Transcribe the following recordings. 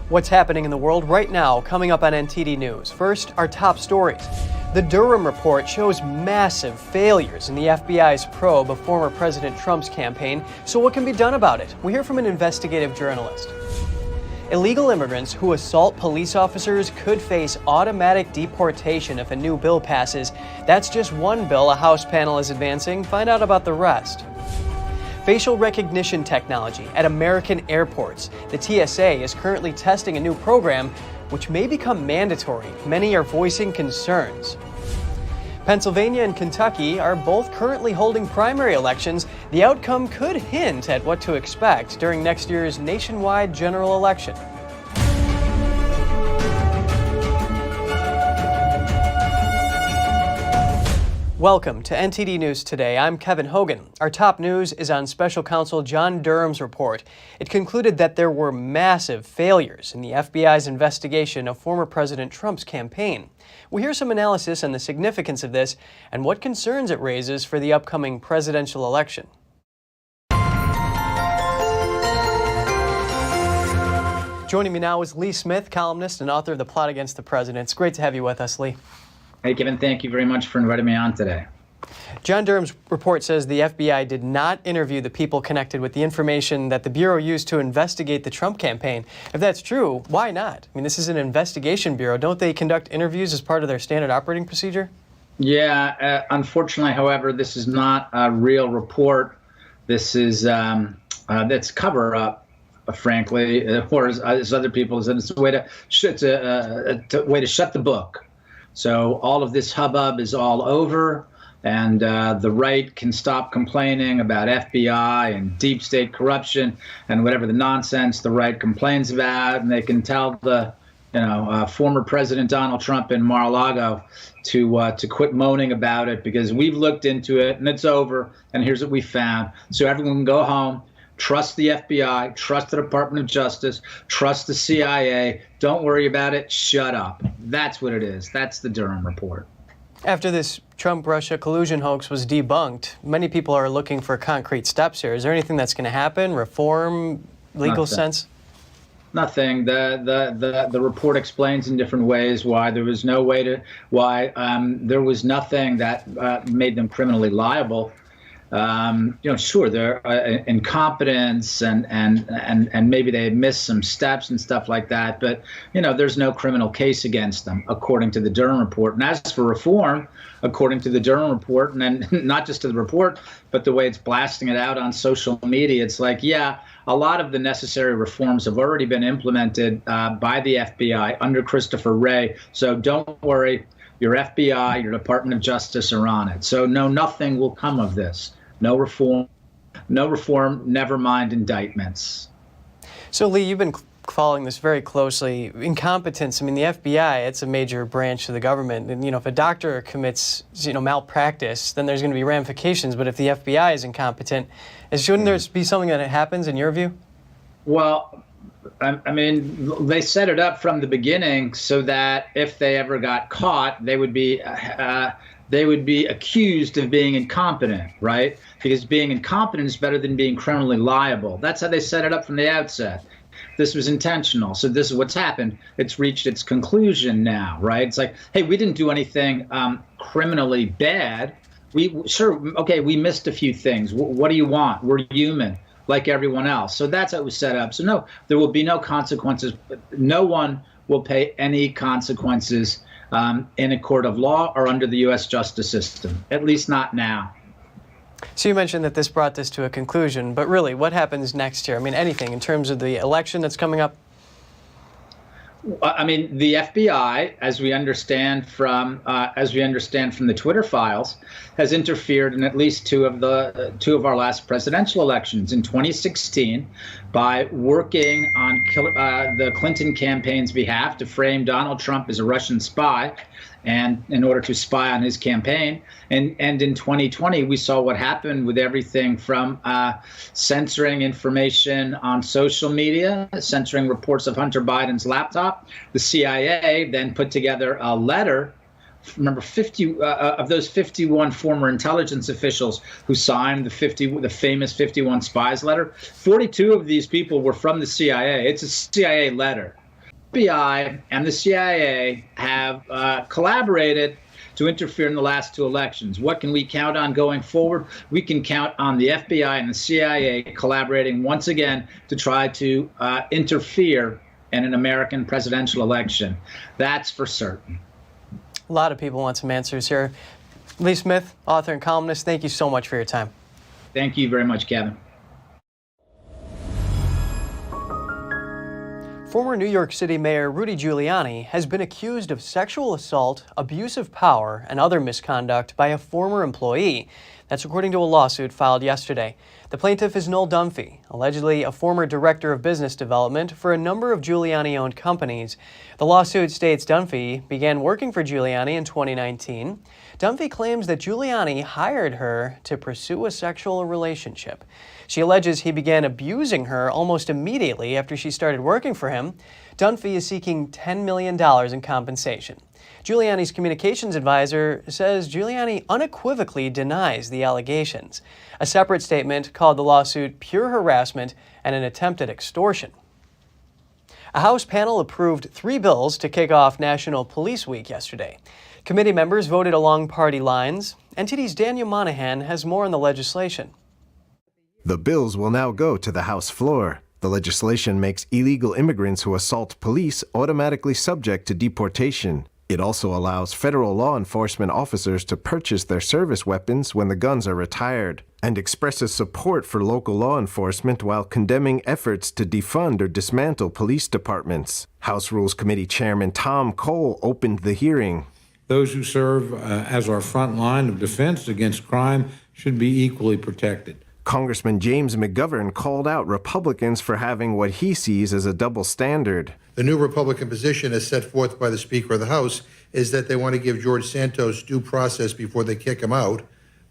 What's happening in the world right now, coming up on NTD News. First, our top stories. The Durham report shows massive failures in the FBI's probe of former President Trump's campaign. So what can be done about it? We hear from an investigative journalist. Illegal immigrants who assault police officers could face automatic deportation if a new bill passes. That's just one bill a House panel is advancing. Find out about the rest. Facial recognition technology at American airports. The TSA is currently testing a new program which may become mandatory. Many are voicing concerns. Pennsylvania and Kentucky are both currently holding primary elections. The outcome could hint at what to expect during next year's nationwide general election. Welcome to NTD News Today. I'm Kevin Hogan. Our top news is on Special Counsel John Durham's report. It concluded that there were massive failures in the FBI's investigation of former President Trump's campaign. We hear some analysis on the significance of this and what concerns it raises for the upcoming presidential election. Joining me now is Lee Smith, columnist and author of The Plot Against the President. It's great to have you with us, Lee. Hey, Kevin, thank you very much for inviting me on today. John Durham's report says the FBI did not interview the people connected with the information that the Bureau used to investigate the Trump campaign. If that's true, why not? I mean, this is an investigation bureau. Don't they conduct interviews as part of their standard operating procedure? Yeah, unfortunately, however, this is not a real report. This is that's cover-up. Frankly, or as other people said, it's a way to shut the book. So all of this hubbub is all over, and the right can stop complaining about FBI and deep state corruption and whatever the nonsense the right complains about, and they can tell the former President Donald Trump in Mar-a-Lago to quit moaning about it, because we've looked into it and it's over, and here's what we found. So everyone can go home. Trust the FBI, trust the Department of Justice, trust the CIA. Don't worry about it. Shut up. That's what it is. That's the Durham report. After this Trump-Russia collusion hoax was debunked, many people are looking for concrete steps here. Is there anything that's going to happen? Reform, legal sense? Nothing. The report explains in different ways why there was no way to there was nothing that made them criminally liable. Sure, there incompetence and maybe they missed some steps and stuff like that, but there's no criminal case against them, according to the Durham report. And as for reform, according to the Durham report, and not just to the report, but the way it's blasting it out on social media, it's like, yeah, a lot of the necessary reforms have already been implemented by the FBI under Christopher Wray. So don't worry, your FBI, your Department of Justice are on it. So no, nothing will come of this. No reform, never mind indictments. So, Lee, you've been following this very closely. Incompetence, I mean, the FBI, it's a major branch of the government. And, if a doctor commits, malpractice, then there's going to be ramifications. But if the FBI is incompetent, shouldn't there be something that happens, in your view? Well, I mean, they set it up from the beginning so that if they ever got caught, they would be accused of being incompetent, right? Because being incompetent is better than being criminally liable. That's how they set it up from the outset. This was intentional. So this is what's happened. It's reached its conclusion now, right? It's like, hey, we didn't do anything criminally bad. We missed a few things. What do you want? We're human, like everyone else. So that's how it was set up. So no, there will be no consequences. No one will pay any consequences in a court of law or under the U.S. justice system, at least not now. So you mentioned that this brought this to a conclusion, but really, what happens next year? I mean, anything in terms of the election that's coming up? I mean, the FBI, as we understand from the Twitter files, has interfered in at least two of our last presidential elections. In 2016, by working on the Clinton campaign's behalf to frame Donald Trump as a Russian spy, and in order to spy on his campaign. And in 2020, we saw what happened with everything from censoring information on social media, censoring reports of Hunter Biden's laptop. The CIA then put together a letter. Remember, 50 of those 51 former intelligence officials who signed the famous 51 Spies letter, 42 of these people were from the CIA. It's a CIA letter. FBI and the CIA have collaborated to interfere in the last two elections. What can we count on going forward? We can count on the FBI and the CIA collaborating once again to try to interfere in an American presidential election. That's for certain. A lot of people want some answers here. Lee Smith, author and columnist, thank you so much for your time. Thank you very much, Kevin. Former New York City Mayor Rudy Giuliani has been accused of sexual assault, abuse of power, and other misconduct by a former employee. That's according to a lawsuit filed yesterday. The plaintiff is Noel Dunphy, allegedly a former director of business development for a number of Giuliani-owned companies. The lawsuit states Dunphy began working for Giuliani in 2019. Dunphy claims that Giuliani hired her to pursue a sexual relationship. She alleges he began abusing her almost immediately after she started working for him. Dunphy is seeking $10 million in compensation. Giuliani's communications advisor says Giuliani unequivocally denies the allegations. A separate statement called the lawsuit pure harassment and an attempt at extortion. A House panel approved 3 bills to kick off National Police Week yesterday. Committee members voted along party lines. NTD's Daniel Monahan has more on the legislation. The bills will now go to the House floor. The legislation makes illegal immigrants who assault police automatically subject to deportation. It also allows federal law enforcement officers to purchase their service weapons when the guns are retired, and expresses support for local law enforcement while condemning efforts to defund or dismantle police departments. House Rules Committee Chairman Tom Cole opened the hearing. Those who serve as our front line of defense against crime should be equally protected. Congressman James McGovern called out Republicans for having what he sees as a double standard. The new Republican position as set forth by the Speaker of the House is that they want to give George Santos due process before they kick him out,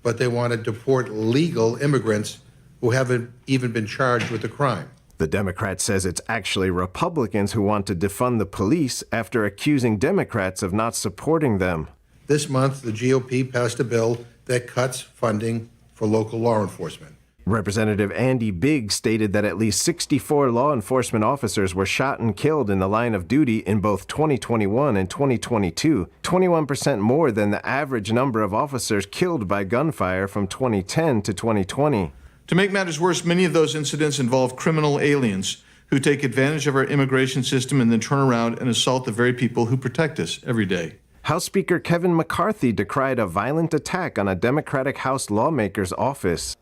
but they want to deport legal immigrants who haven't even been charged with the crime. The Democrat says it's actually Republicans who want to defund the police after accusing Democrats of not supporting them. This month, the GOP passed a bill that cuts funding for local law enforcement. Representative Andy Biggs stated that at least 64 law enforcement officers were shot and killed in the line of duty in both 2021 and 2022, 21% more than the average number of officers killed by gunfire from 2010 to 2020. To make matters worse, many of those incidents involve criminal aliens who take advantage of our immigration system and then turn around and assault the very people who protect us every day. House Speaker Kevin McCarthy decried a violent attack on a Democratic House lawmaker's office.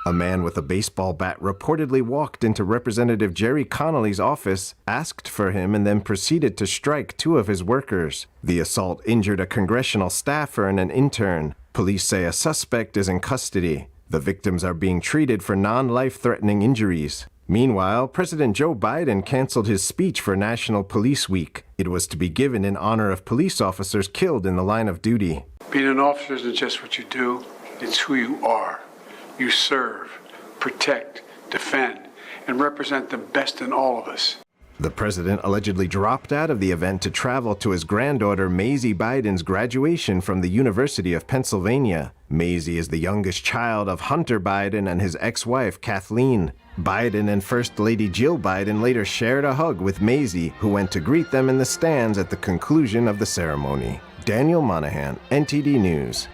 A man with a baseball bat reportedly walked into Representative Jerry Connolly's office, asked for him, and then proceeded to strike 2 of his workers. The assault injured a congressional staffer and an intern. Police say a suspect is in custody. The victims are being treated for non-life-threatening injuries. Meanwhile, President Joe Biden canceled his speech for National Police Week. It was to be given in honor of police officers killed in the line of duty. Being an officer isn't just what you do, it's who you are. You serve, protect, defend, and represent the best in all of us. The president allegedly dropped out of the event to travel to his granddaughter Maisie Biden's graduation from the University of Pennsylvania. Maisie is the youngest child of Hunter Biden and his ex-wife Kathleen. Biden and First Lady Jill Biden later shared a hug with Maisie, who went to greet them in the stands at the conclusion of the ceremony. Daniel Monahan, NTD News.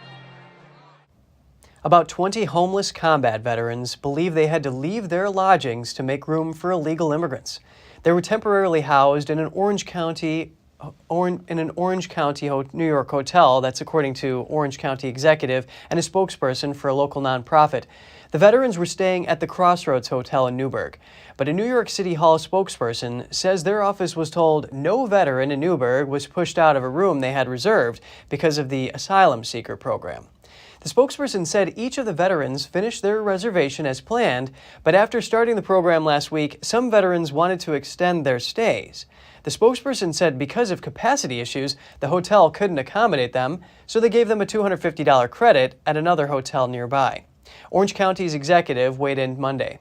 About 20 homeless combat veterans believe they had to leave their lodgings to make room for illegal immigrants. They were temporarily housed in an Orange County, New York hotel. That's according to Orange County executive and a spokesperson for a local nonprofit. The veterans were staying at the Crossroads Hotel in Newburgh, but a New York City Hall spokesperson says their office was told no veteran in Newburgh was pushed out of a room they had reserved because of the asylum seeker program. The spokesperson said each of the veterans finished their reservation as planned, but after starting the program last week, some veterans wanted to extend their stays. The spokesperson said because of capacity issues, the hotel couldn't accommodate them, so they gave them a $250 credit at another hotel nearby. Orange County's executive weighed in Monday.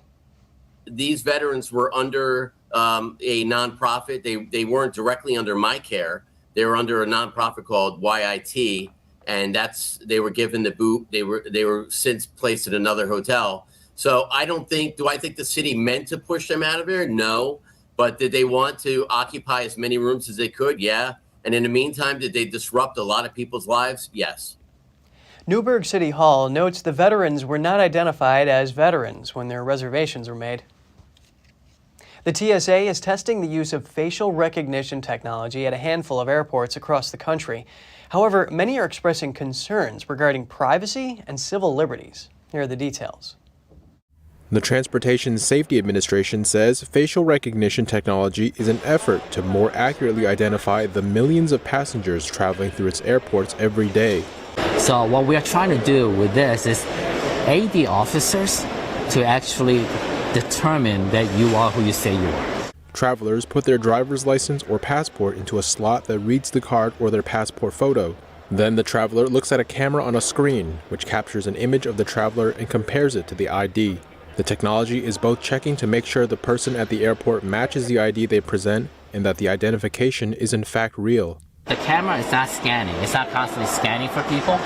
These veterans were under a nonprofit. They weren't directly under my care. They were under a nonprofit called YIT. And they were given the boot. They were since placed at another hotel. So do I think the city meant to push them out of here? No, But did they want to occupy as many rooms as they could? Yeah. And in the meantime, did they disrupt a lot of people's lives? Yes. Newburgh City Hall notes the veterans were not identified as veterans when their reservations were made. The TSA is testing the use of facial recognition technology at a handful of airports across the country. However, many are expressing concerns regarding privacy and civil liberties. Here are the details. The Transportation Safety Administration says facial recognition technology is an effort to more accurately identify the millions of passengers traveling through its airports every day. So what we are trying to do with this is aid the officers to actually determine that you are who you say you are. Travelers put their driver's license or passport into a slot that reads the card or their passport photo. Then the traveler looks at a camera on a screen, which captures an image of the traveler and compares it to the ID. The technology is both checking to make sure the person at the airport matches the ID they present and that the identification is in fact real. The camera is not scanning. It's not constantly scanning for people.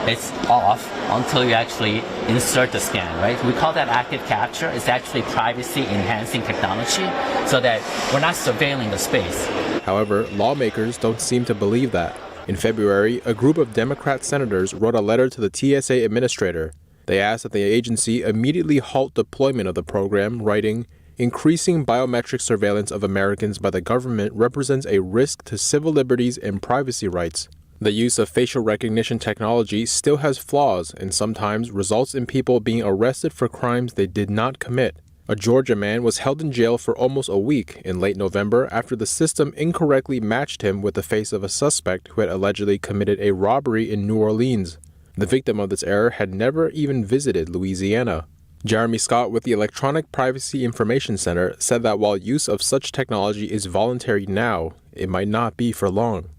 It's off until you actually insert the scan, right? We call that active capture. It's actually privacy-enhancing technology so that we're not surveilling the space. However, lawmakers don't seem to believe that. In February, a group of Democrat senators wrote a letter to the TSA administrator. They asked that the agency immediately halt deployment of the program, writing, "Increasing biometric surveillance of Americans by the government represents a risk to civil liberties and privacy rights. The use of facial recognition technology still has flaws and sometimes results in people being arrested for crimes they did not commit." A Georgia man was held in jail for almost a week in late November after the system incorrectly matched him with the face of a suspect who had allegedly committed a robbery in New Orleans. The victim of this error had never even visited Louisiana. Jeremy Scott with the Electronic Privacy Information Center said that while use of such technology is voluntary now, it might not be for long.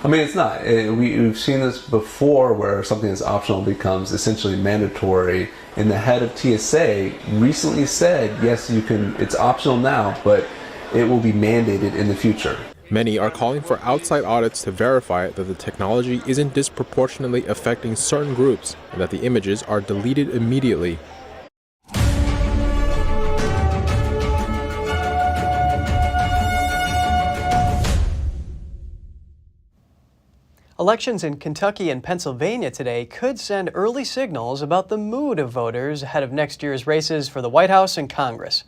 I mean, it's not. We've seen this before where something that's optional becomes essentially mandatory. And the head of TSA recently said, yes, you can. It's optional now, but it will be mandated in the future. Many are calling for outside audits to verify that the technology isn't disproportionately affecting certain groups and that the images are deleted immediately. Elections in Kentucky and Pennsylvania today could send early signals about the mood of voters ahead of next year's races for the White House and Congress.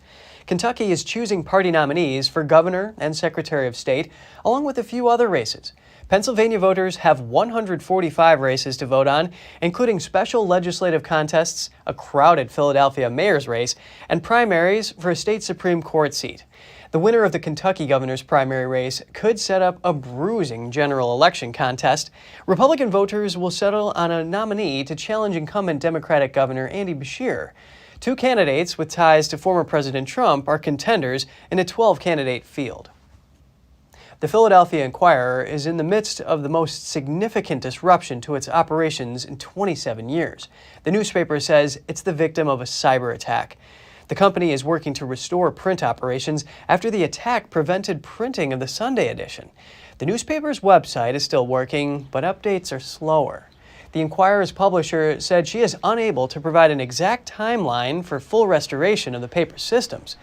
Kentucky is choosing party nominees for governor and secretary of state, along with a few other races. Pennsylvania voters have 145 races to vote on, including special legislative contests, a crowded Philadelphia mayor's race, and primaries for a state Supreme Court seat. The winner of the Kentucky governor's primary race could set up a bruising general election contest. Republican voters will settle on a nominee to challenge incumbent Democratic Governor Andy Beshear. Two candidates with ties to former President Trump are contenders in a 12-candidate field. The Philadelphia Inquirer is in the midst of the most significant disruption to its operations in 27 years. The newspaper says it's the victim of a cyber attack. The company is working to restore print operations after the attack prevented printing of the Sunday edition. The newspaper's website is still working, but updates are slower. The Inquirer's publisher said she is unable to provide an exact timeline for full restoration of the paper's systems.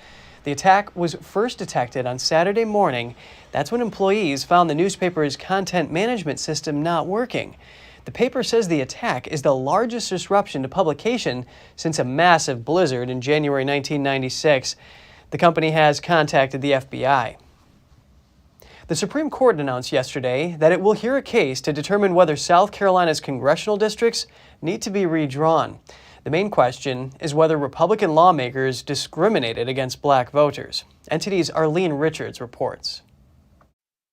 The attack was first detected on Saturday morning. That's when employees found the newspaper's content management system not working. The paper says the attack is the largest disruption to publication since a massive blizzard in January 1996. The company has contacted the FBI. The Supreme Court announced yesterday that it will hear a case to determine whether South Carolina's congressional districts need to be redrawn. The main question is whether Republican lawmakers discriminated against black voters. NTD's Arlene Richards reports.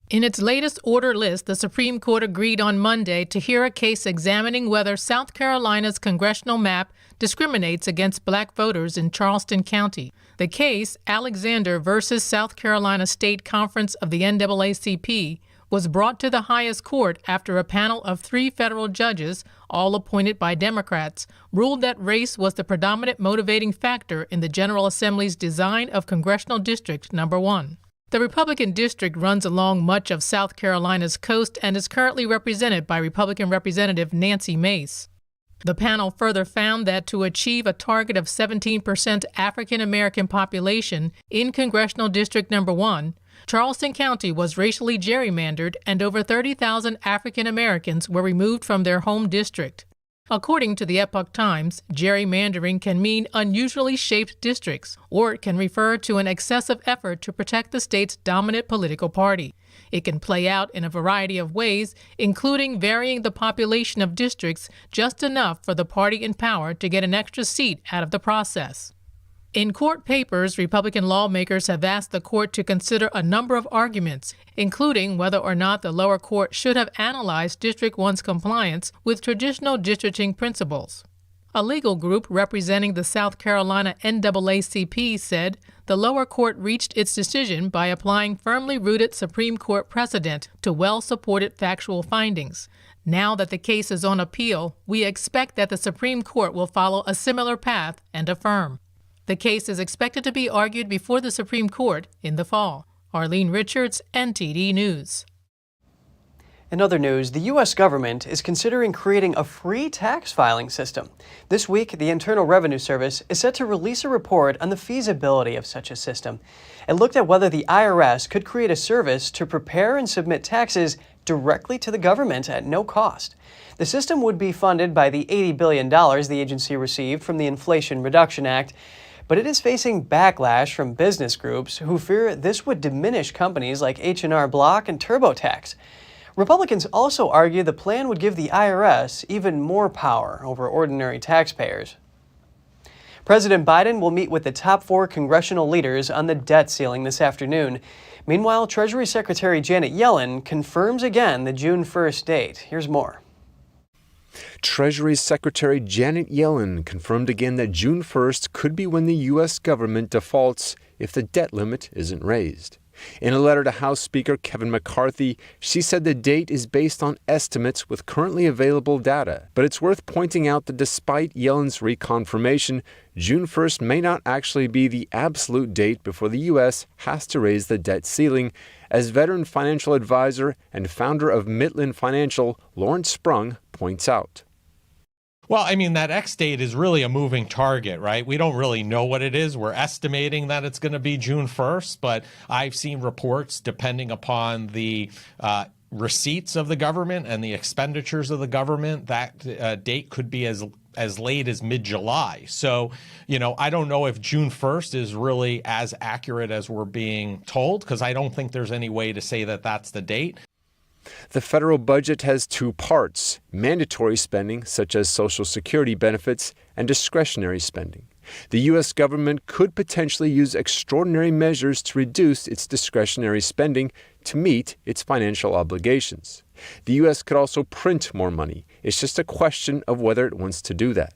In its latest order list, the Supreme Court agreed on Monday to hear a case examining whether South Carolina's congressional map discriminates against black voters in Charleston County. The case, Alexander versus South Carolina State Conference of the NAACP, was brought to the highest court after a panel of 3 federal judges, all appointed by Democrats, ruled that race was the predominant motivating factor in the General Assembly's design of Congressional District Number 1. The Republican district runs along much of South Carolina's coast and is currently represented by Republican Representative Nancy Mace. The panel further found that to achieve a target of 17% African American population in Congressional District Number 1, Charleston County was racially gerrymandered and over 30,000 African Americans were removed from their home district. According to the Epoch Times, gerrymandering can mean unusually shaped districts, or it can refer to an excessive effort to protect the state's dominant political party. It can play out in a variety of ways, including varying the population of districts just enough for the party in power to get an extra seat out of the process. In court papers, Republican lawmakers have asked the court to consider a number of arguments, including whether or not the lower court should have analyzed District 1's compliance with traditional districting principles. A legal group representing the South Carolina NAACP said the lower court reached its decision by applying firmly rooted Supreme Court precedent to well-supported factual findings. Now that the case is on appeal, we expect that the Supreme Court will follow a similar path and affirm. The case is expected to be argued before the Supreme Court in the fall. Arlene Richards, NTD News. In other news, the U.S. government is considering creating a free tax filing system. This week, the Internal Revenue Service is set to release a report on the feasibility of such a system. It looked at whether the IRS could create a service to prepare and submit taxes directly to the government at no cost. The system would be funded by the $80 billion the agency received from the Inflation Reduction Act. But it is facing backlash from business groups who fear this would diminish companies like H&R Block and TurboTax. Republicans also argue the plan would give the IRS even more power over ordinary taxpayers. President Biden will meet with the top 4 congressional leaders on the debt ceiling this afternoon. Meanwhile, Treasury Secretary Janet Yellen confirms again the June 1st date. Here's more. Treasury Secretary Janet Yellen confirmed again that June 1st could be when the U.S. government defaults if the debt limit isn't raised. In a letter to House Speaker Kevin McCarthy, she said the date is based on estimates with currently available data. But it's worth pointing out that despite Yellen's reconfirmation, June 1st may not actually be the absolute date before the U.S. has to raise the debt ceiling, as veteran financial advisor and founder of Midland Financial, Lawrence Sprung, points out. Well, I mean, that X date is really a moving target, right? We don't really know what it is. We're estimating that it's going to be June 1st, but I've seen reports depending upon the receipts of the government and the expenditures of the government, that date could be as late as mid-July. So, I don't know if June 1st is really as accurate as we're being told, because I don't think there's any way to say that that's the date. The federal budget has 2 parts: mandatory spending, such as Social Security benefits, and discretionary spending. The U.S. government could potentially use extraordinary measures to reduce its discretionary spending to meet its financial obligations. The U.S. could also print more money. It's just a question of whether it wants to do that.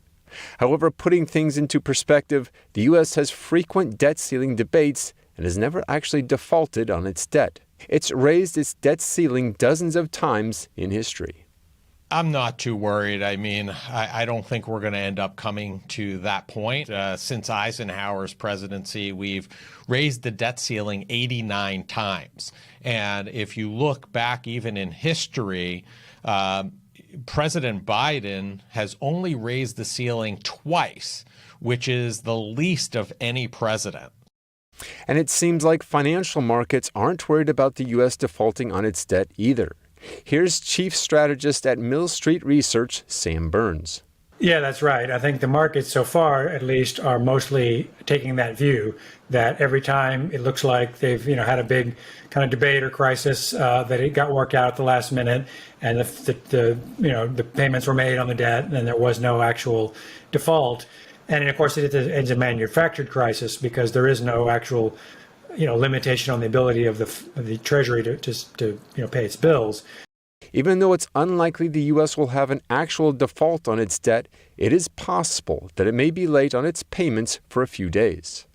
However, putting things into perspective, the U.S. has frequent debt ceiling debates and has never actually defaulted on its debt. It's raised its debt ceiling dozens of times in history. I'm not too worried. I mean, I don't think we're going to end up coming to that point. Since Eisenhower's presidency, we've raised the debt ceiling 89 times. And if you look back even in history, President Biden has only raised the ceiling twice, which is the least of any president. And it seems like financial markets aren't worried about the U.S. defaulting on its debt either. Here's Chief Strategist at Mill Street Research, Sam Burns. Yeah, that's right. I think the markets so far, at least, are mostly taking that view that every time it looks like they've had a big kind of debate or crisis, that it got worked out at the last minute, and the payments were made on the debt, and there was no actual default. And of course, it's a manufactured crisis because there is no actual, limitation on the ability of the Treasury to pay its bills. Even though it's unlikely the U.S. will have an actual default on its debt, it is possible that it may be late on its payments for a few days.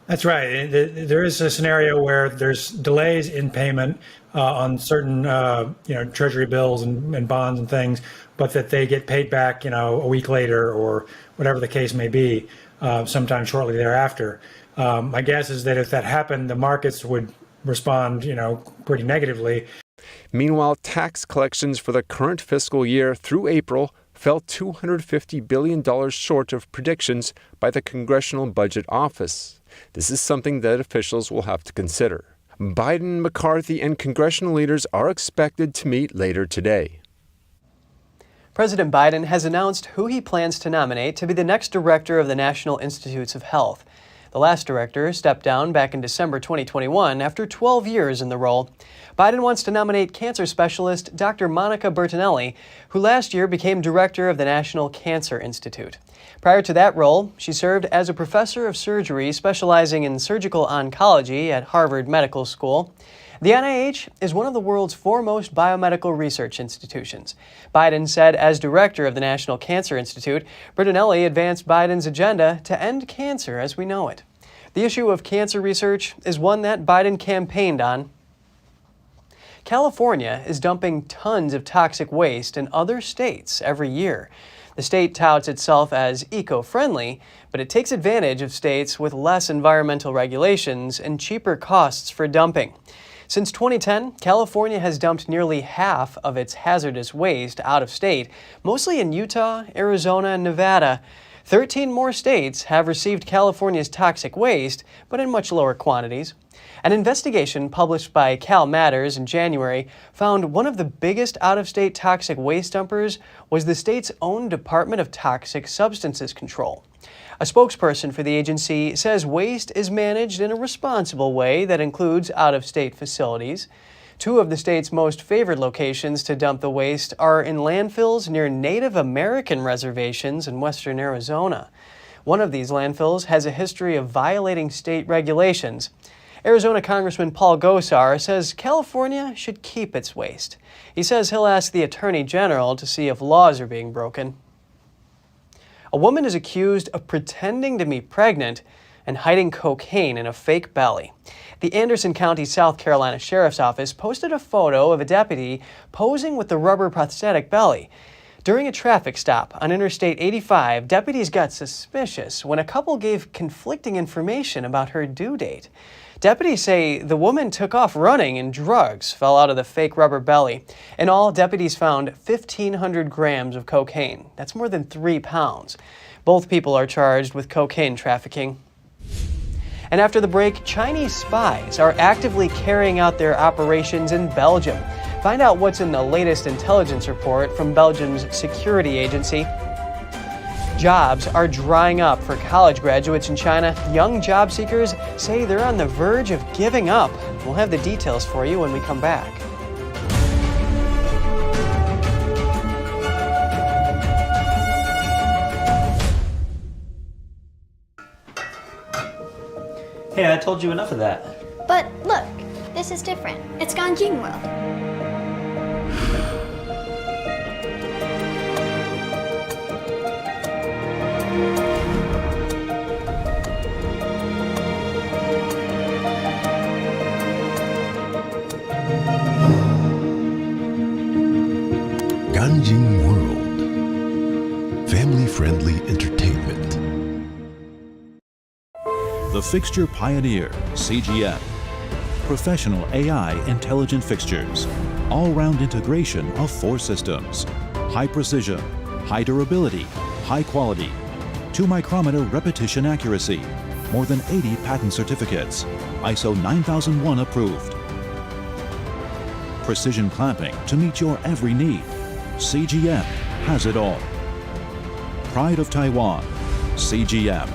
That's right. There is a scenario where there's delays in payment on certain, Treasury bills and bonds and things, but that they get paid back, a week later or whatever the case may be, sometime shortly thereafter. My guess is that if that happened, the markets would respond, pretty negatively. Meanwhile, tax collections for the current fiscal year through April fell $250 billion short of predictions by the Congressional Budget Office. This is something that officials will have to consider. Biden, McCarthy, and congressional leaders are expected to meet later today. President Biden has announced who he plans to nominate to be the next director of the National Institutes of Health. The last director stepped down back in December 2021 after 12 years in the role. Biden wants to nominate cancer specialist Dr. Monica Bertinelli, who last year became director of the National Cancer Institute. Prior to that role, she served as a professor of surgery specializing in surgical oncology at Harvard Medical School. The NIH is one of the world's foremost biomedical research institutions. Biden said as director of the National Cancer Institute, Bertinelli advanced Biden's agenda to end cancer as we know it. The issue of cancer research is one that Biden campaigned on. California is dumping tons of toxic waste in other states every year. The state touts itself as eco-friendly, but it takes advantage of states with less environmental regulations and cheaper costs for dumping. Since 2010, California has dumped nearly half of its hazardous waste out of state, mostly in Utah, Arizona, and Nevada. 13 more states have received California's toxic waste, but in much lower quantities. An investigation published by Cal Matters in January found one of the biggest out-of-state toxic waste dumpers was the state's own Department of Toxic Substances Control. A spokesperson for the agency says waste is managed in a responsible way that includes out-of-state facilities. Two of the state's most favored locations to dump the waste are in landfills near Native American reservations in western Arizona. One of these landfills has a history of violating state regulations. Arizona Congressman Paul Gosar says California should keep its waste. He says he'll ask the Attorney General to see if laws are being broken. A woman is accused of pretending to be pregnant and hiding cocaine in a fake belly. The Anderson County, South Carolina Sheriff's Office posted a photo of a deputy posing with the rubber prosthetic belly. During a traffic stop on Interstate 85, deputies got suspicious when a couple gave conflicting information about her due date. Deputies say the woman took off running and drugs fell out of the fake rubber belly. In all, deputies found 1,500 grams of cocaine. That's more than 3 pounds. Both people are charged with cocaine trafficking. And after the break, Chinese spies are actively carrying out their operations in Belgium. Find out what's in the latest intelligence report from Belgium's security agency. Jobs are drying up for college graduates in China. Young job seekers say they're on the verge of giving up. We'll have the details for you when we come back. Hey, I told you enough of that. But look, this is different. It's Ganjing World. Ganjing World. Family-friendly entertainment. The Fixture Pioneer, CGM. Professional AI intelligent fixtures. All-round integration of 4 systems. High precision, high durability, high quality. 2-micrometer repetition accuracy. More than 80 patent certificates. ISO 9001 approved. Precision clamping to meet your every need. CGM has it all. Pride of Taiwan, CGM.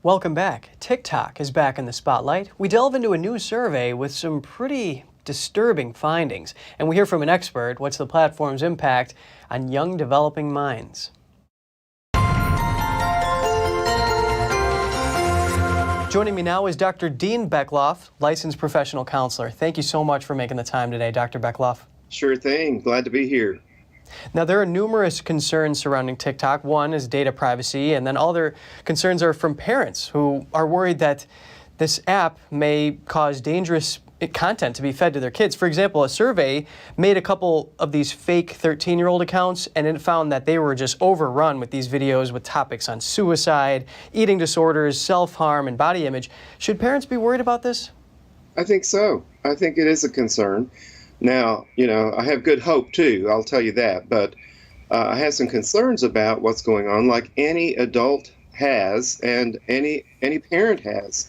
Welcome back. TikTok is back in the spotlight. We delve into a new survey with some pretty disturbing findings, and we hear from an expert what's the platform's impact on young developing minds. Joining me now is Dr. Dean Beckloff, licensed professional counselor. Thank you so much for making the time today, Dr. Beckloff. Sure thing. Glad to be here. Now, there are numerous concerns surrounding TikTok. One is data privacy, and then other concerns are from parents who are worried that this app may cause dangerous content to be fed to their kids. For example, a survey made a couple of these fake 13-year-old accounts, and it found that they were just overrun with these videos with topics on suicide, eating disorders, self-harm, and body image. Should parents be worried about this? I think so. I think it is a concern. Now, I have good hope too, I'll tell you that, but I have some concerns about what's going on, like any adult has and any parent has.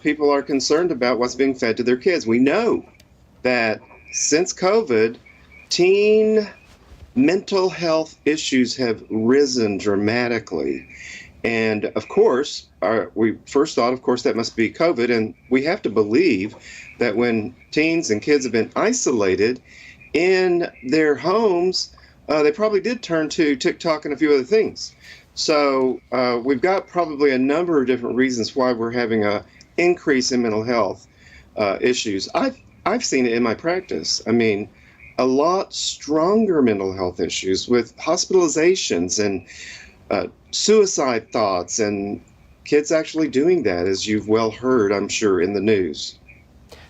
People are concerned about what's being fed to their kids. We know that since COVID, teen mental health issues have risen dramatically. And of course, we first thought, of course, that must be COVID. And we have to believe that when teens and kids have been isolated in their homes, they probably did turn to TikTok and a few other things. So we've got probably a number of different reasons why we're having a increase in mental health issues. I've seen it in my practice. I mean, a lot stronger mental health issues with hospitalizations and suicide thoughts, and kids actually doing that, as you've well heard, I'm sure, in the news.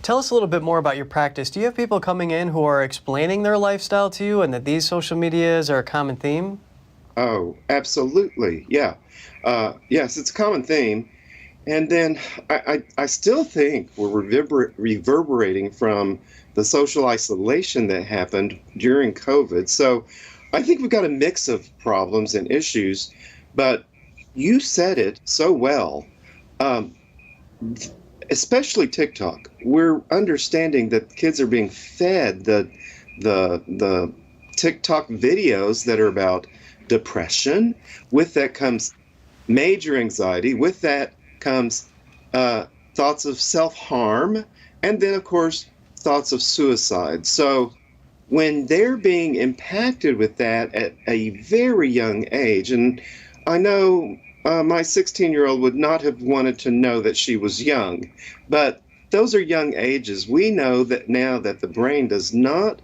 Tell us a little bit more about your practice. Do you have people coming in who are explaining their lifestyle to you and that these social medias are a common theme? Oh, absolutely. Yeah. Yes, it's a common theme. And then I still think we're reverberating from the social isolation that happened during COVID. So I think we've got a mix of problems and issues, but you said it so well, especially TikTok. We're understanding that kids are being fed the TikTok videos that are about depression. With that comes major anxiety. With that comes thoughts of self-harm, and then, of course, thoughts of suicide. So when they're being impacted with that at a very young age, and I know my 16-year-old would not have wanted to know that she was young, but those are young ages. We know that now that the brain does not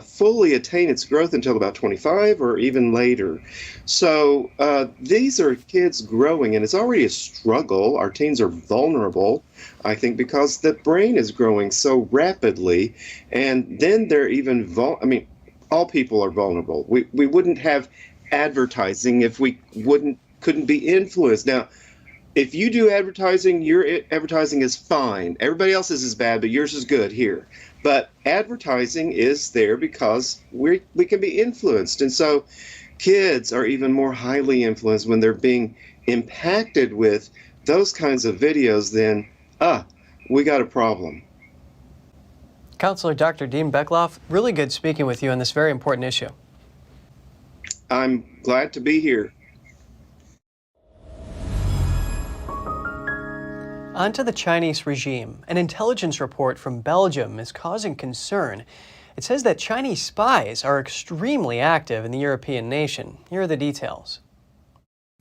fully attain its growth until about 25 or even later. So these are kids growing, and it's already a struggle. Our teens are vulnerable, I think, because the brain is growing so rapidly, and then they're even all people are vulnerable. We wouldn't have advertising if we couldn't be influenced. Now, if you do advertising, your advertising is fine. Everybody else's is bad, but yours is good here. But advertising is there because we can be influenced. And so kids are even more highly influenced when they're being impacted with those kinds of videos. Then, we got a problem. Counselor Dr. Dean Beckloff, really good speaking with you on this very important issue. I'm glad to be here. On to the Chinese regime. An intelligence report from Belgium is causing concern. It says that Chinese spies are extremely active in the European nation. Here are the details.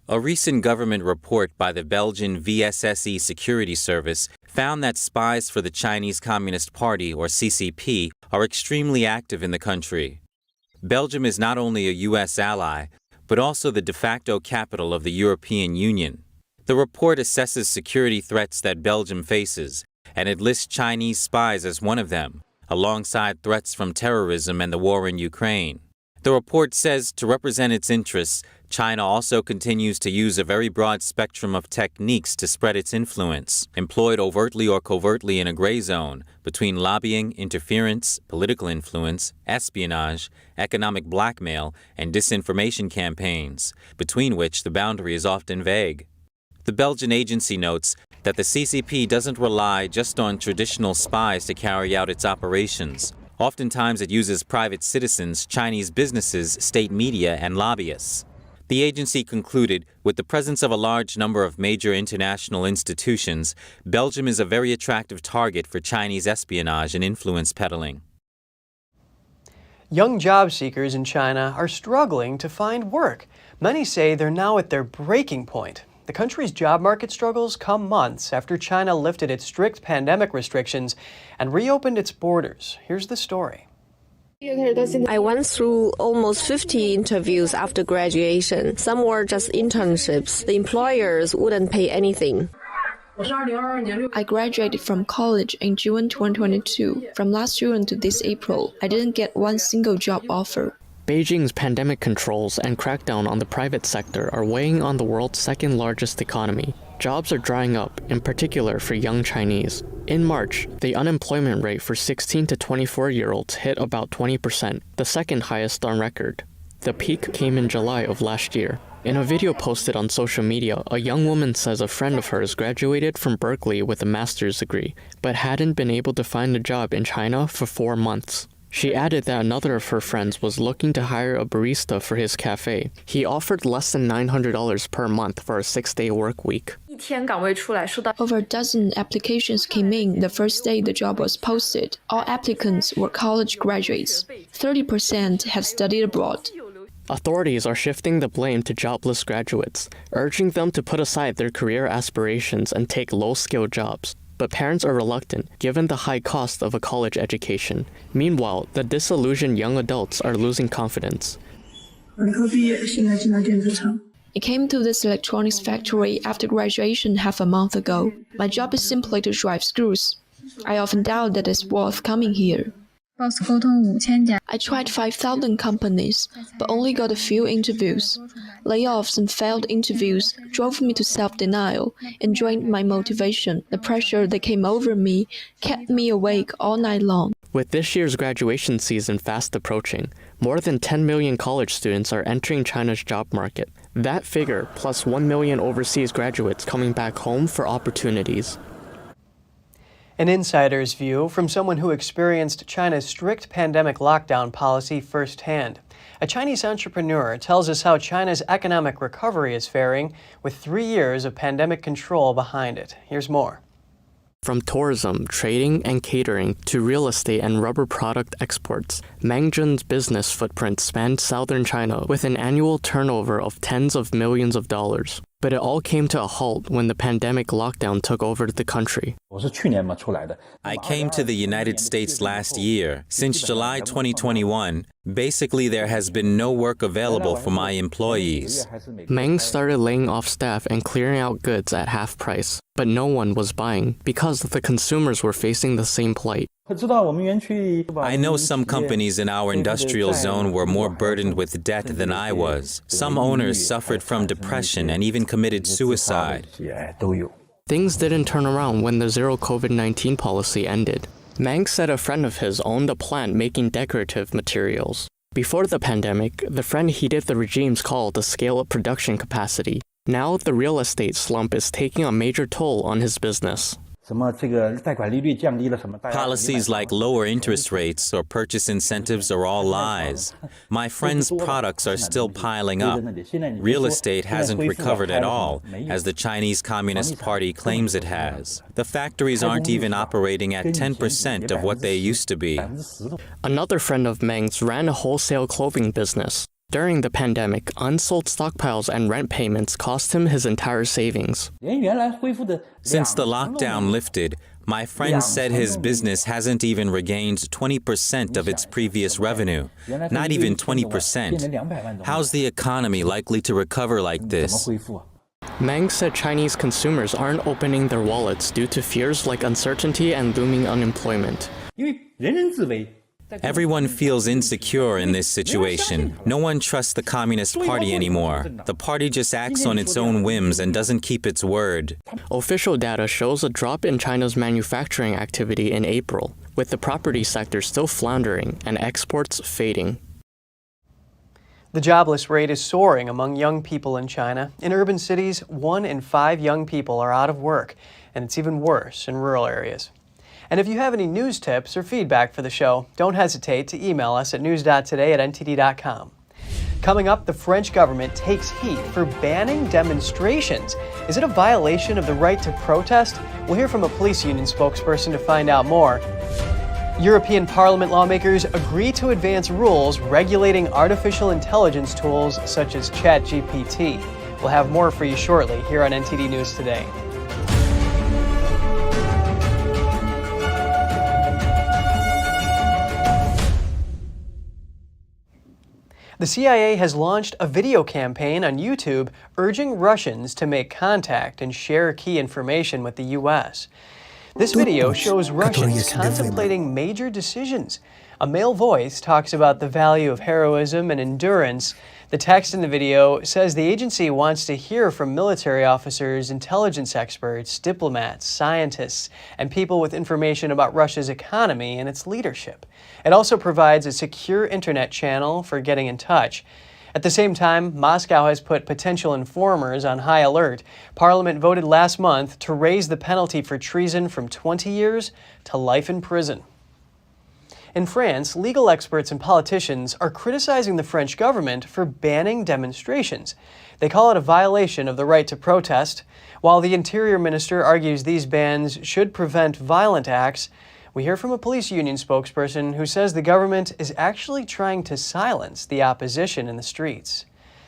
A recent government report by the Belgian VSSE security service found that spies for the Chinese Communist Party, or CCP, are extremely active in the country. Belgium is not only a U.S. ally, but also the de facto capital of the European Union. The report assesses security threats that Belgium faces, and it lists Chinese spies as one of them, alongside threats from terrorism and the war in Ukraine. The report says to represent its interests, China also continues to use a very broad spectrum of techniques to spread its influence, employed overtly or covertly in a gray zone between lobbying, interference, political influence, espionage, economic blackmail, and disinformation campaigns, between which the boundary is often vague. The Belgian agency notes that the CCP doesn't rely just on traditional spies to carry out its operations. Oftentimes it uses private citizens, Chinese businesses, state media, and lobbyists. The agency concluded, with the presence of a large number of major international institutions, Belgium is a very attractive target for Chinese espionage and influence peddling. Young job seekers in China are struggling to find work. Many say they're now at their breaking point. The country's job market struggles come months after China lifted its strict pandemic restrictions and reopened its borders. Here's the story. I went through almost 50 interviews after graduation. Some were just internships. The employers wouldn't pay anything. I graduated from college in June 2022. From last June to this April, I didn't get one single job offer. Beijing's pandemic controls and crackdown on the private sector are weighing on the world's second largest economy. Jobs are drying up, in particular for young Chinese. In March, the unemployment rate for 16 to 24-year-olds hit about 20%, the second highest on record. The peak came in July of last year. In a video posted on social media, a young woman says a friend of hers graduated from Berkeley with a master's degree, but hadn't been able to find a job in China for 4 months. She added that another of her friends was looking to hire a barista for his cafe. He offered less than $900 per month for a 6-day work week. Over a dozen applications came in the first day the job was posted. All applicants were college graduates. 30% had studied abroad. Authorities are shifting the blame to jobless graduates, urging them to put aside their career aspirations and take low-skilled jobs. But parents are reluctant, given the high cost of a college education. Meanwhile, the disillusioned young adults are losing confidence. I came to this electronics factory after graduation half a month ago. My job is simply to drive screws. I often doubt that it's worth coming here. I tried 5,000 companies, but only got a few interviews. Layoffs and failed interviews drove me to self-denial and drained my motivation. The pressure that came over me kept me awake all night long. With this year's graduation season fast approaching, more than 10 million college students are entering China's job market. That figure, plus 1 million overseas graduates coming back home for opportunities. An insider's view from someone who experienced China's strict pandemic lockdown policy firsthand. A Chinese entrepreneur tells us how China's economic recovery is faring with 3 years of pandemic control behind it. Here's more. From tourism, trading, and catering to real estate and rubber product exports, Meng Jun's business footprint spanned southern China with an annual turnover of tens of millions of dollars. But it all came to a halt when the pandemic lockdown took over the country. I came to the United States last year. Since July 2021, basically there has been no work available for my employees. Meng started laying off staff and clearing out goods at half price, but no one was buying because the consumers were facing the same plight. I know some companies in our industrial zone were more burdened with debt than I was. Some owners suffered from depression and even committed suicide. Things didn't turn around when the zero COVID-19 policy ended. Meng said a friend of his owned a plant making decorative materials. Before the pandemic, the friend heeded the regime's call to scale up production capacity. Now the real estate slump is taking a major toll on his business. Policies like lower interest rates or purchase incentives are all lies. My friend's products are still piling up. Real estate hasn't recovered at all, as the Chinese Communist Party claims it has. The factories aren't even operating at 10% of what they used to be. Another friend of Meng's ran a wholesale clothing business. During the pandemic, unsold stockpiles and rent payments cost him his entire savings. Since the lockdown lifted, my friend said his business hasn't even regained 20% of its previous revenue. Not even 20%. How's the economy likely to recover like this? Meng said Chinese consumers aren't opening their wallets due to fears like uncertainty and looming unemployment. Everyone feels insecure in this situation. No one trusts the Communist Party anymore. The party just acts on its own whims and doesn't keep its word. Official data shows a drop in China's manufacturing activity in April, with the property sector still floundering and exports fading. The jobless rate is soaring among young people in China. In urban cities, 1 in 5 young people are out of work, and it's even worse in rural areas. And if you have any news tips or feedback for the show, don't hesitate to email us at news.today@ntd.com. Coming up, the French government takes heat for banning demonstrations. Is it a violation of the right to protest? We'll hear from a police union spokesperson to find out more. European Parliament lawmakers agree to advance rules regulating artificial intelligence tools such as ChatGPT. We'll have more for you shortly here on NTD News Today. The CIA has launched a video campaign on YouTube urging Russians to make contact and share key information with the U.S. This video shows Russians contemplating major decisions. A male voice talks about the value of heroism and endurance. The text in the video says the agency wants to hear from military officers, intelligence experts, diplomats, scientists, and people with information about Russia's economy and its leadership. It also provides a secure internet channel for getting in touch. At the same time, Moscow has put potential informers on high alert. Parliament voted last month to raise the penalty for treason from 20 years to life in prison. In France, legal experts and politicians are criticizing the French government for banning demonstrations. They call it a violation of the right to protest. While the Interior Minister argues these bans should prevent violent acts, we hear from a police union spokesperson who says the government is actually trying to silence the opposition in the streets.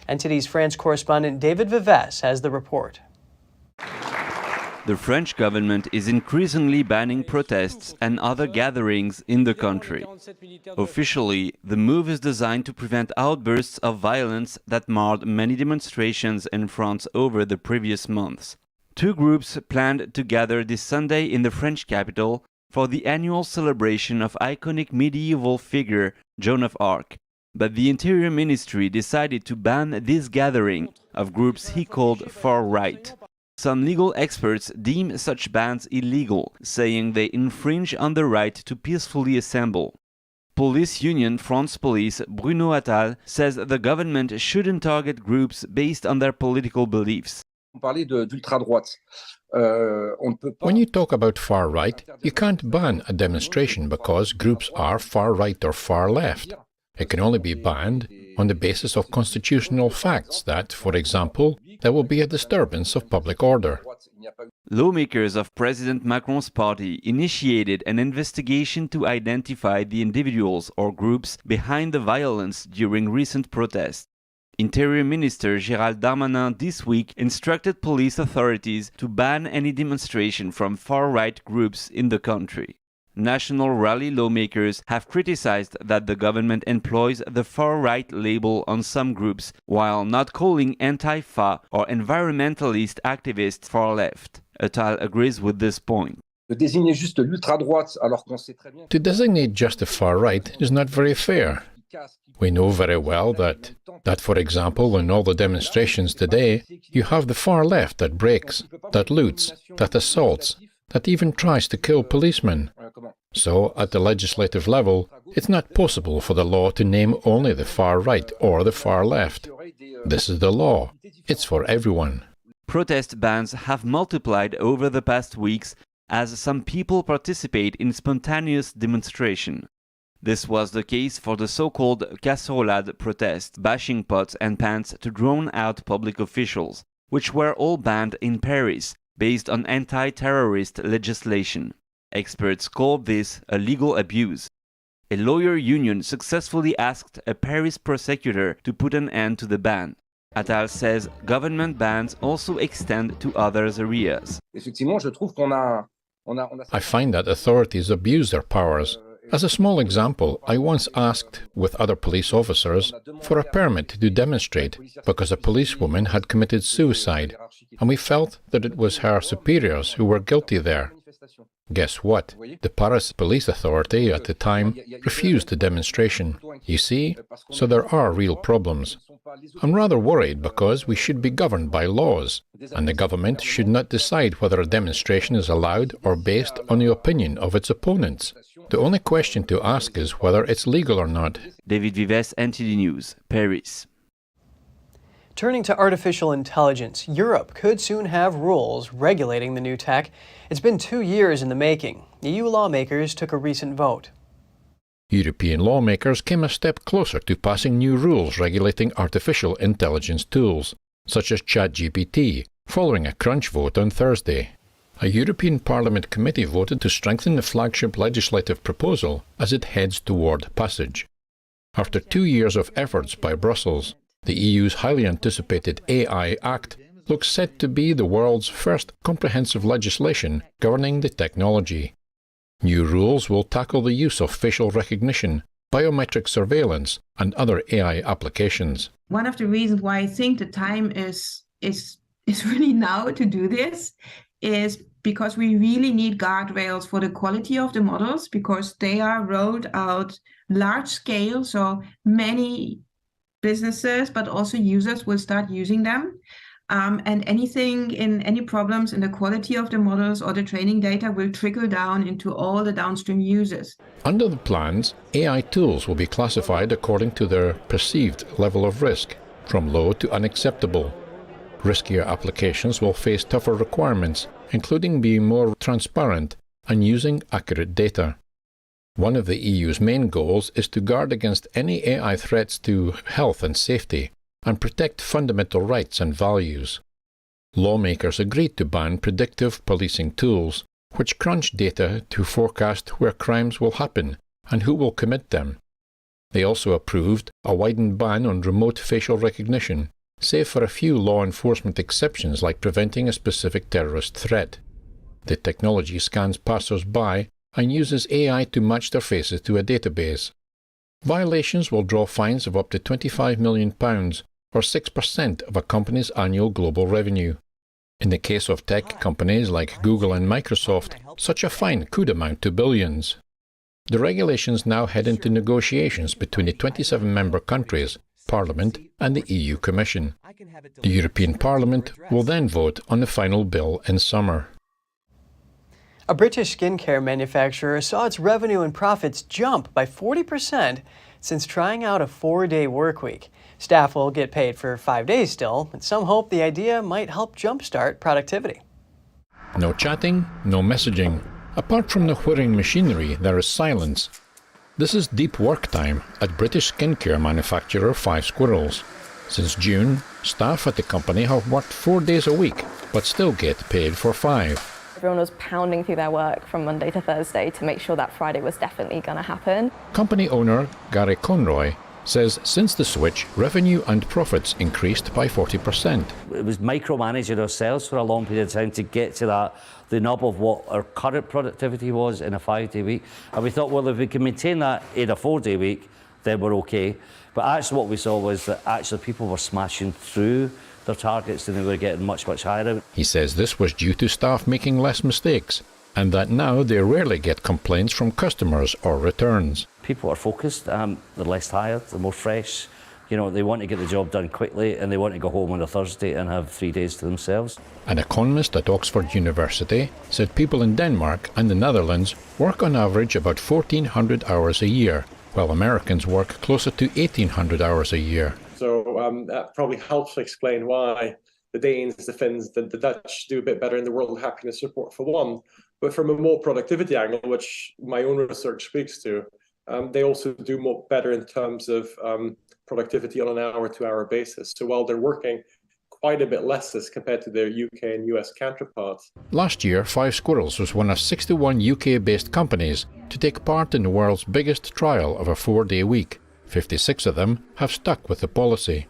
NTD's France correspondent David Vives has the report. The French government is increasingly banning protests and other gatherings in the country. Officially, the move is designed to prevent outbursts of violence that marred many demonstrations in France over the previous months. Two groups planned to gather this Sunday in the French capital for the annual celebration of iconic medieval figure Joan of Arc. But the Interior Ministry decided to ban this gathering of groups he called far-right. Some legal experts deem such bans illegal, saying they infringe on the right to peacefully assemble. Police union France Police Bruno Attal says the government shouldn't target groups based on their political beliefs. When you talk about far right, you can't ban a demonstration because groups are far right or far left. It can only be banned on the basis of constitutional facts that, for example, there will be a disturbance of public order. Lawmakers of President Macron's party initiated an investigation to identify the individuals or groups behind the violence during recent protests. Interior Minister Gérald Darmanin this week instructed police authorities to ban any demonstration from far-right groups in the country. National Rally lawmakers have criticized that the government employs the far-right label on some groups while not calling anti-fa or environmentalist activists far-left. Attal agrees with this point. To designate just the far-right is not very fair. We know very well that, for example, in all the demonstrations today, you have the far left that breaks, that loots, that assaults, that even tries to kill policemen. So, at the legislative level, it's not possible for the law to name only the far right or the far left. This is the law. It's for everyone. Protest bans have multiplied over the past weeks as some people participate in spontaneous demonstration. This was the case for the so-called casserolade protest, bashing pots and pans to drown out public officials, which were all banned in Paris, based on anti-terrorist legislation. Experts call this a legal abuse. A lawyer union successfully asked a Paris prosecutor to put an end to the ban. Attal says government bans also extend to other areas. I find that authorities abuse their powers. As a small example, I once asked, with other police officers, for a permit to demonstrate because a policewoman had committed suicide, and we felt that it was her superiors who were guilty there. Guess what? The Paris police authority at the time refused the demonstration. You see? So there are real problems. I'm rather worried because we should be governed by laws, and the government should not decide whether a demonstration is allowed or based on the opinion of its opponents. The only question to ask is whether it's legal or not. David Vives, NTD News, Paris. Turning to artificial intelligence, Europe could soon have rules regulating the new tech. It's been 2 years in the making. EU lawmakers took a recent vote. European lawmakers came a step closer to passing new rules regulating artificial intelligence tools, such as ChatGPT, following a crunch vote on Thursday. A European Parliament committee voted to strengthen the flagship legislative proposal as it heads toward passage. After 2 years of efforts by Brussels, the EU's highly anticipated AI Act looks set to be the world's first comprehensive legislation governing the technology. New rules will tackle the use of facial recognition, biometric surveillance, and other AI applications. One of the reasons why I think the time is really now to do this is because we really need guardrails for the quality of the models, because they are rolled out large scale, so many businesses but also users will start using them. And any problems in the quality of the models or the training data will trickle down into all the downstream users. Under the plans, AI tools will be classified according to their perceived level of risk, from low to unacceptable. Riskier applications will face tougher requirements, including being more transparent and using accurate data. One of the EU's main goals is to guard against any AI threats to health and safety, and protect fundamental rights and values. Lawmakers agreed to ban predictive policing tools, which crunch data to forecast where crimes will happen and who will commit them. They also approved a widened ban on remote facial recognition, save for a few law enforcement exceptions like preventing a specific terrorist threat. The technology scans passers-by and uses AI to match their faces to a database. Violations will draw fines of up to £25 million, or 6% of a company's annual global revenue. In the case of tech companies like Google and Microsoft, such a fine could amount to billions. The regulations now head into negotiations between the 27 member countries, Parliament and the EU Commission. The European Parliament will then vote on the final bill in summer. A British skincare manufacturer saw its revenue and profits jump by 40% since trying out a 4-day workweek. Staff will get paid for 5 days still, and some hope the idea might help jumpstart productivity. No chatting, no messaging. Apart from the whirring machinery, there is silence. This is deep work time at British skincare manufacturer Five Squirrels. Since June, staff at the company have worked 4 days a week, but still get paid for 5. Everyone was pounding through their work from Monday to Thursday to make sure that Friday was definitely going to happen. Company owner Gary Conroy says since the switch, revenue and profits increased by 40%. It was micromanaging ourselves for a long period of time to get to the nub of what our current productivity was in a 5-day week. And we thought, well, if we can maintain that in a 4-day week, then we're okay. But actually what we saw was that actually people were smashing through their targets and they were getting much, much higher. He says this was due to staff making less mistakes, and that now they rarely get complaints from customers or returns. People are focused, they're less tired, they're more fresh. You know, they want to get the job done quickly and they want to go home on a Thursday and have 3 days to themselves. An economist at Oxford University said people in Denmark and the Netherlands work on average about 1,400 hours a year, while Americans work closer to 1,800 hours a year. So that probably helps explain why the Danes, the Finns, the Dutch do a bit better in the World Happiness Report for one. But from a more productivity angle, which my own research speaks to, they also do more better in terms of productivity on an hour-to-hour basis. So while they're working quite a bit less as compared to their UK and US counterparts. Last year, Five Squirrels was one of 61 UK-based companies to take part in the world's biggest trial of a 4-day week. 56 of them have stuck with the policy.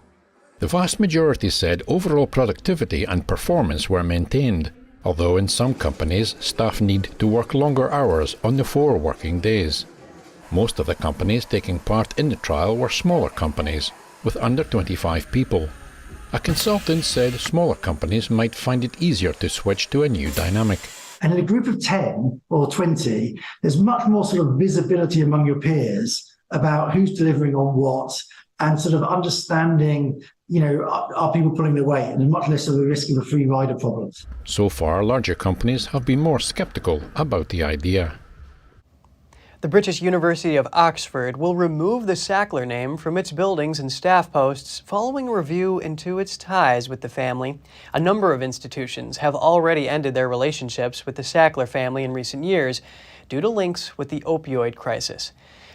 The vast majority said overall productivity and performance were maintained, although in some companies staff need to work longer hours on the 4 working days. Most of the companies taking part in the trial were smaller companies, with under 25 people. A consultant said smaller companies might find it easier to switch to a new dynamic. And in a group of 10 or 20, there's much more sort of visibility among your peers about who's delivering on what, and sort of understanding, are people pulling their weight, and much less of the risk of a free rider problems. So far, larger companies have been more sceptical about the idea. The British University of Oxford will remove the Sackler name from its buildings and staff posts following a review into its ties with the family. A number of institutions have already ended their relationships with the Sackler family in recent years due to links with the opioid crisis.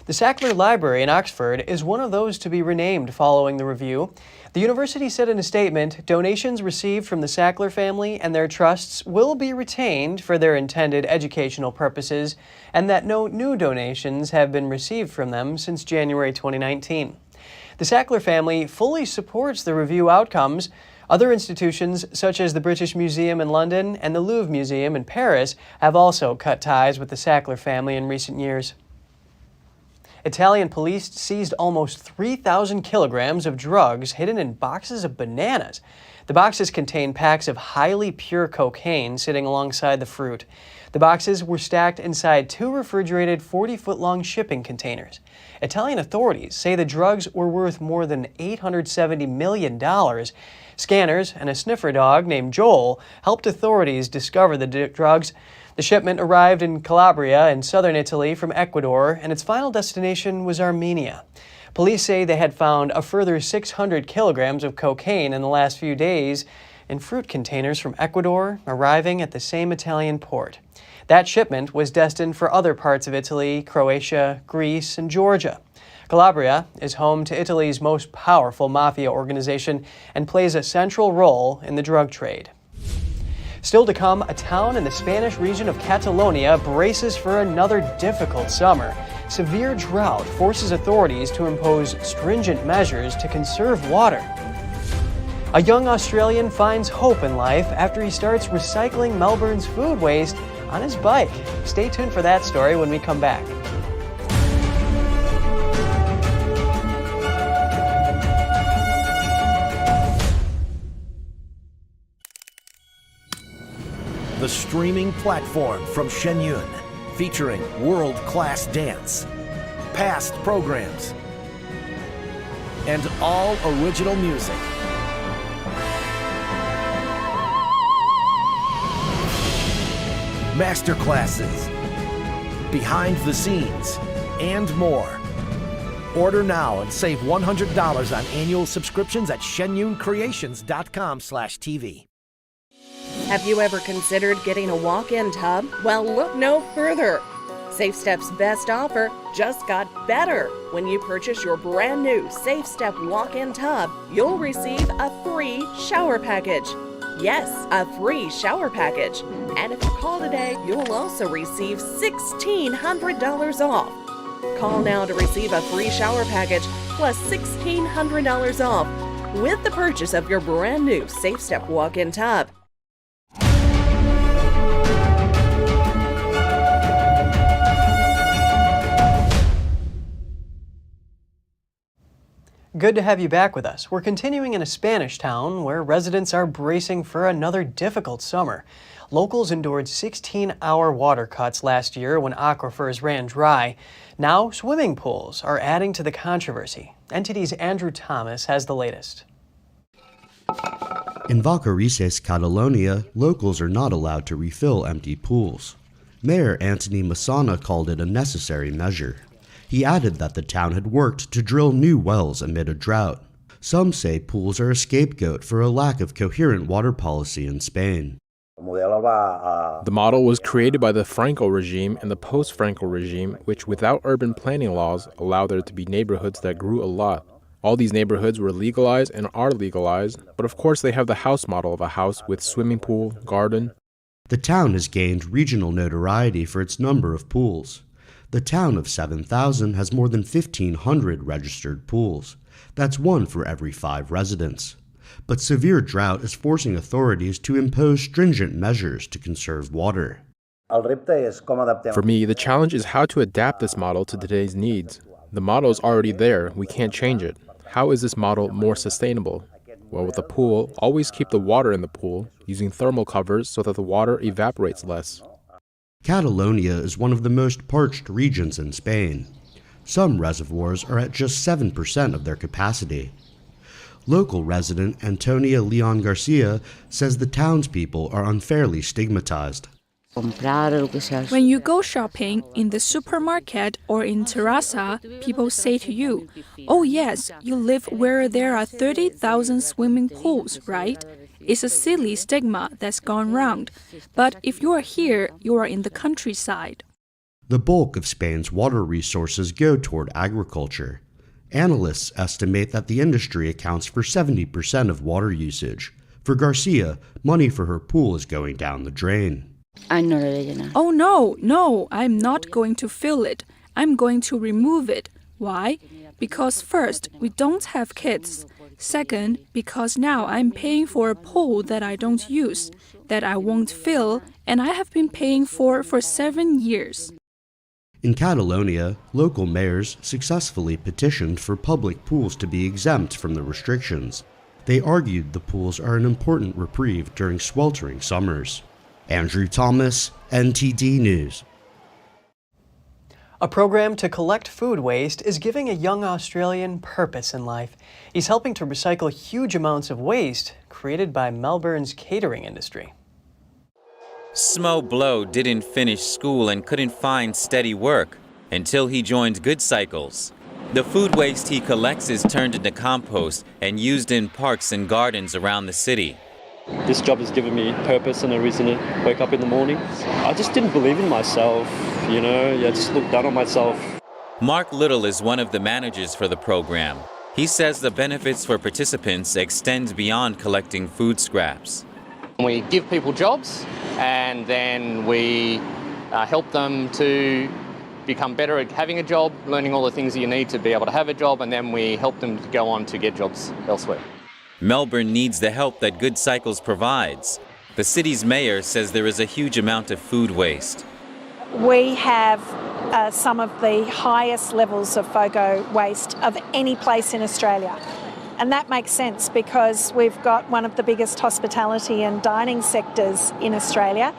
The Sackler Library in Oxford is one of those to be renamed following the review. The university said in a statement, donations received from the Sackler family and their trusts will be retained for their intended educational purposes, and that no new donations have been received from them since January 2019. The Sackler family fully supports the review outcomes. Other institutions, such as the British Museum in London and the Louvre Museum in Paris, have also cut ties with the Sackler family in recent years. Italian police seized almost 3,000 kilograms of drugs hidden in boxes of bananas. The boxes contained packs of highly pure cocaine sitting alongside the fruit. The boxes were stacked inside 2 refrigerated 40-foot-long shipping containers. Italian authorities say the drugs were worth more than $870 million. Scanners and a sniffer dog named Joel helped authorities discover the drugs. The shipment arrived in Calabria in southern Italy from Ecuador, and its final destination was Armenia. Police say they had found a further 600 kilograms of cocaine in the last few days in fruit containers from Ecuador, arriving at the same Italian port. That shipment was destined for other parts of Italy, Croatia, Greece, and Georgia. Calabria is home to Italy's most powerful mafia organization and plays a central role in the drug trade. Still to come, a town in the Spanish region of Catalonia braces for another difficult summer. Severe drought forces authorities to impose stringent measures to conserve water. A young Australian finds hope in life after he starts recycling Melbourne's food waste on his bike. Stay tuned for that story when we come back. The streaming platform from Shen Yun, featuring world-class dance, past programs, and all original music. Masterclasses, behind the scenes, and more. Order now and save $100 on annual subscriptions at shenyuncreations.com/TV. Have you ever considered getting a walk-in tub? Well, look no further. SafeStep's best offer just got better. When you purchase your brand new SafeStep walk-in tub, you'll receive a free shower package. Yes, a free shower package. And if you call today, you'll also receive $1,600 off. Call now to receive a free shower package plus $1,600 off with the purchase of your brand new SafeStep walk-in tub. Good to have you back with us. We're continuing in a Spanish town where residents are bracing for another difficult summer. Locals endured 16-hour water cuts last year when aquifers ran dry. Now, swimming pools are adding to the controversy. NTD's Andrew Thomas has the latest. In Vacarisses, Catalonia, locals are not allowed to refill empty pools. Mayor Antoni Massana called it a necessary measure. He added that the town had worked to drill new wells amid a drought. Some say pools are a scapegoat for a lack of coherent water policy in Spain. The model was created by the Franco regime and the post-Franco regime, which without urban planning laws allowed there to be neighborhoods that grew a lot. All these neighborhoods were legalized and are legalized, but of course they have the house model of a house with swimming pool, garden. The town has gained regional notoriety for its number of pools. The town of 7,000 has more than 1,500 registered pools. That's one for every 5 residents. But severe drought is forcing authorities to impose stringent measures to conserve water. For me, the challenge is how to adapt this model to today's needs. The model is already there, we can't change it. How is this model more sustainable? Well, with a pool, always keep the water in the pool, using thermal covers so that the water evaporates less. Catalonia is one of the most parched regions in Spain. Some reservoirs are at just 7% of their capacity. Local resident Antonia Leon Garcia says the townspeople are unfairly stigmatized. When you go shopping in the supermarket or in Terraza, people say to you, "Oh yes, you live where there are 30,000 swimming pools, right?" It's a silly stigma that's gone round. But if you are here, you are in the countryside. The bulk of Spain's water resources go toward agriculture. Analysts estimate that the industry accounts for 70% of water usage. For Garcia, money for her pool is going down the drain. Oh no, I'm not going to fill it. I'm going to remove it. Why? Because first, we don't have kids. Second, because now I'm paying for a pool that I don't use, that I won't fill, and I have been paying for 7 years. In Catalonia, local mayors successfully petitioned for public pools to be exempt from the restrictions. They argued the pools are an important reprieve during sweltering summers. Andrew Thomas, NTD News. A program to collect food waste is giving a young Australian purpose in life. He's helping to recycle huge amounts of waste created by Melbourne's catering industry. Smo Blow didn't finish school and couldn't find steady work until he joined Good Cycles. The food waste he collects is turned into compost and used in parks and gardens around the city. This job has given me purpose and a reason to wake up in the morning. I just didn't believe in myself, I just looked down on myself. Mark Little is one of the managers for the program. He says the benefits for participants extend beyond collecting food scraps. We give people jobs and then we help them to become better at having a job, learning all the things that you need to be able to have a job, and then we help them to go on to get jobs elsewhere. Melbourne needs the help that Good Cycles provides. The city's mayor says there is a huge amount of food waste. We have some of the highest levels of FOGO waste of any place in Australia. And that makes sense because we've got one of the biggest hospitality and dining sectors in Australia.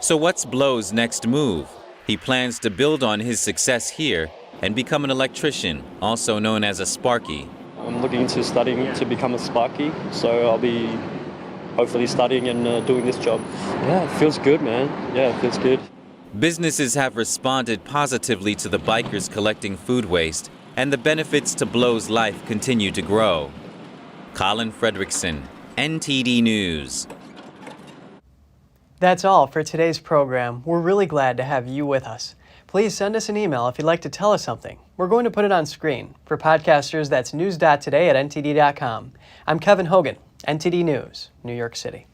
So what's Blow's next move? He plans to build on his success here and become an electrician, also known as a Sparky. I'm looking into studying to become a Sparky, so I'll be hopefully studying and doing this job. Yeah, it feels good, man. Yeah, it feels good. Businesses have responded positively to the bikers collecting food waste, and the benefits to Blow's life continue to grow. Colin Fredrickson, NTD News. That's all for today's program. We're really glad to have you with us. Please send us an email if you'd like to tell us something. We're going to put it on screen. For podcasters, that's news.today@ntd.com. I'm Kevin Hogan, NTD News, New York City.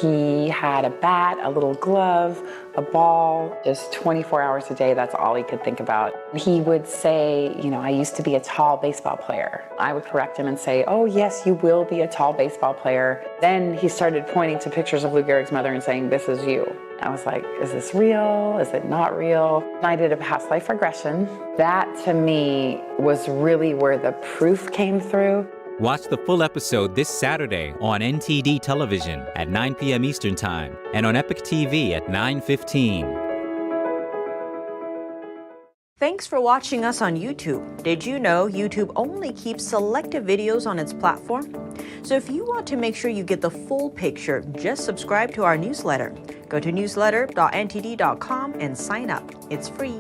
He had a bat, a little glove, a ball, just 24 hours a day. That's all he could think about. He would say, I used to be a tall baseball player. I would correct him and say, oh yes, you will be a tall baseball player. Then he started pointing to pictures of Lou Gehrig's mother and saying, this is you. I was like, is this real? Is it not real? I did a past life regression. That to me was really where the proof came through. Watch the full episode this Saturday on NTD Television at 9 p.m. Eastern Time and on Epic TV at 9:15. Thanks for watching us on YouTube. Did you know YouTube only keeps selective videos on its platform? So if you want to make sure you get the full picture, just subscribe to our newsletter. Go to newsletter.ntd.com and sign up. It's free.